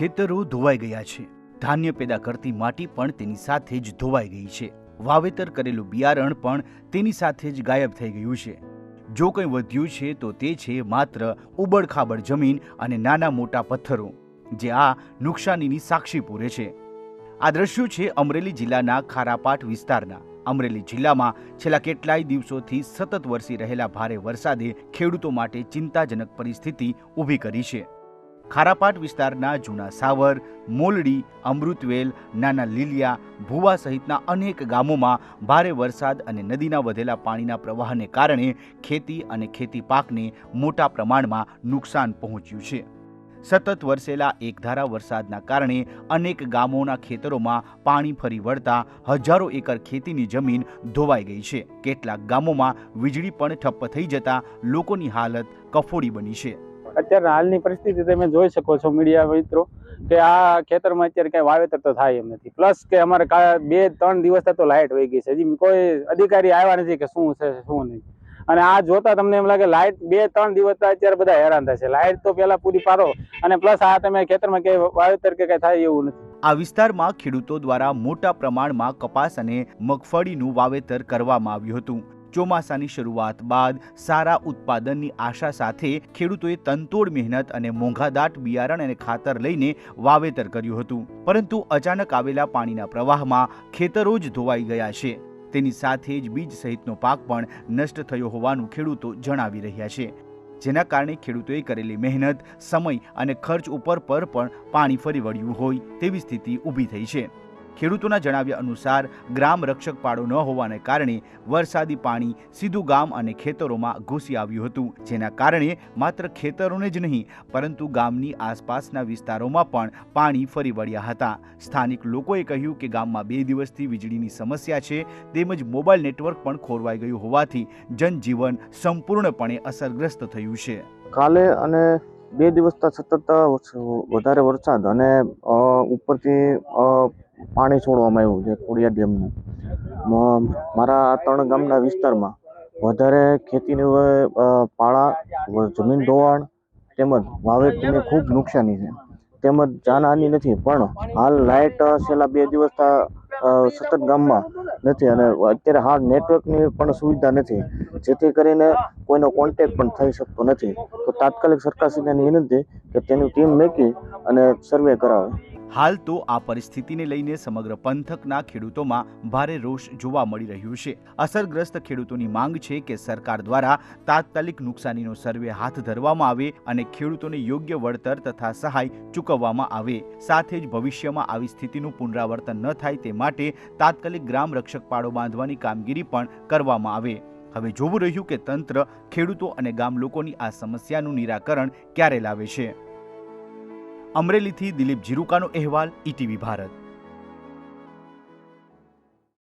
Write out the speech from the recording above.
ખેતરો ધોવાઈ ગયા છે, ધાન્ય પેદા કરતી માટી પણ તેની સાથે જ ધોવાઈ ગઈ છે, વાવેતર કરેલું બિયારણ પણ તેની સાથે જ ગાયબ થઈ ગયું છે। જો કંઈ વધ્યું છે તો તે છે માત્ર ઉબડખાબડ જમીન અને નાના મોટા પથ્થરો, જે આ નુકસાનીની સાક્ષી પૂરે છે। આ દ્રશ્યો છે અમરેલી જિલ્લાના ખારાપાટ વિસ્તારના। અમરેલી જિલ્લામાં છેલ્લા કેટલાય દિવસોથી સતત વરસી રહેલા ભારે વરસાદે ખેડૂતો માટે ચિંતાજનક પરિસ્થિતિ ઊભી કરી છે। ખારાપાટ વિસ્તારના જૂના સાવર, મોલડી, અમૃતવેલ, નાના લીલિયા, ભુવા સહિતના અનેક ગામોમાં ભારે વરસાદ અને નદીના વધેલા પાણીના પ્રવાહને કારણે ખેતી અને ખેતી પાકને મોટા પ્રમાણમાં નુકસાન પહોંચ્યું છે। સતત વરસેલા એકધારા વરસાદના કારણે અનેક ગામોના ખેતરોમાં પાણી ફરી વળતા હજારો એકર ખેતીની જમીન ધોવાઈ ગઈ છે। કેટલાક ગામોમાં વીજળી પણ ઠપ્પ થઈ જતા લોકોની હાલત કફોડી બની છે। અત્યારે હાલની પરિસ્થિતિ તમે જોઈ શકો છો મીડિયા મિત્રો કે આ ખેતરમાં અત્યારે કઈ વાવેતર તો થાય એમ નથી, પ્લસ કે અમારે 2-3 દિવસ તો લાઇટ વહી ગઈ છે, હજી કોઈ અધિકારી આવ્યા નથી કે શું છે શું નહીં। અને આ જોતા તમને એમ લાગે લાઇટ 2-3 દિવસ અત્યારે બધા હેરાન થાય છે। લાઇટ તો પેલા પૂરી પાડો અને પ્લસ આ તમે ખેતરમાં કઈ વાવેતર કે કઈ થાય એવું નથી। આ વિસ્તારમાં ખેડૂતો દ્વારા મોટા પ્રમાણમાં કપાસ અને મગફળીનું વાવેતર કરવામાં આવ્યું હતું। ચોમાસાની શરૂઆત બાદ સારા ઉત્પાદનની આશા સાથે ખેડૂતોએ તનતોડ મહેનત અને મોંઘાદાટ બિયારણ અને ખાતર લઈને વાવેતર કર્યું હતું, પરંતુ અચાનક આવેલા પાણીના પ્રવાહમાં ખેતરો જ ધોવાઈ ગયા છે। તેની સાથે જ બીજ સહિતનો પાક પણ નષ્ટ થયો હોવાનું ખેડૂતો જણાવી રહ્યા છે, જેના કારણે ખેડૂતોએ કરેલી મહેનત, સમય અને ખર્ચ ઉપર પણ પાણી ફરી વળ્યું હોય તેવી સ્થિતિ ઊભી થઈ છે। ખેડૂતોના જણાવ્યા અનુસાર ગ્રામ રક્ષક પાડો ન હોવાને કારણે વરસાદી પાણી સીધું ગામ અને ખેતરોમાં ઘૂસી આવ્યું હતું, જેના કારણે માત્ર ખેતરોને જ નહીં પરંતુ ગામની આસપાસના વિસ્તારોમાં પણ પાણી ફરી વળ્યા હતા। સ્થાનિક લોકોએ કહ્યું કે ગામમાં 2 દિવસથી વીજળીની સમસ્યા છે, તેમજ મોબાઈલ નેટવર્ક પણ ખોરવાઈ ગયું હોવાથી જનજીવન સંપૂર્ણપણે અસરગ્રસ્ત થયું છે। કાલે અને 2 દિવસથી સતત વધારે વરસાદ અને ઉપરથી પાણી છોડવામાં આવ્યું છે ખોડિયાર ડેમનું। મારા 3 ગામના વિસ્તારમાં વધારે ખેતીની પાળા, જમીન ધોવાણ તેમજ વાવેતરની ખૂબ નુકસાની છે, તેમજ જાનહાની નથી, પણ હાલ લાઇટ છેલ્લા 2 દિવસથી સતત ગામમાં નથી અને અત્યારે હાલ નેટવર્કની પણ સુવિધા નથી, જેથી કરીને કોઈનો કોન્ટેક્ટ પણ થઈ શકતો નથી। તો તાત્કાલિક સરકારશ્રીને વિનંતી કે તેની ટીમ મૂકી અને સર્વે કરાવે। હાલ તો આ પરિસ્થિતિને લઈને સમગ્ર પંથકના ખેડૂતોમાં ભારે રોષ જોવા મળી રહ્યું છે। અસરગ્રસ્ત ખેડૂતોની માંગ છે કે સરકાર દ્વારા તાત્કાલિક નુકસાનીનો સર્વે હાથ ધરવામાં આવે અને ખેડૂતોને યોગ્ય વળતર તથા સહાય ચૂકવવામાં આવે। સાથે જ ભવિષ્યમાં આવી સ્થિતિનું પુનરાવર્તન ન થાય તે માટે તાત્કાલિક ગ્રામ રક્ષક પાડો બાંધવાની કામગીરી પણ કરવામાં આવે। હવે જોવું રહ્યું કે તંત્ર ખેડૂતો અને ગામ લોકોની આ સમસ્યાનું નિરાકરણ ક્યારે લાવે છે। અમરેલીથી દિલીપ જીરુકાનો અહેવાલ, ETV ભારત।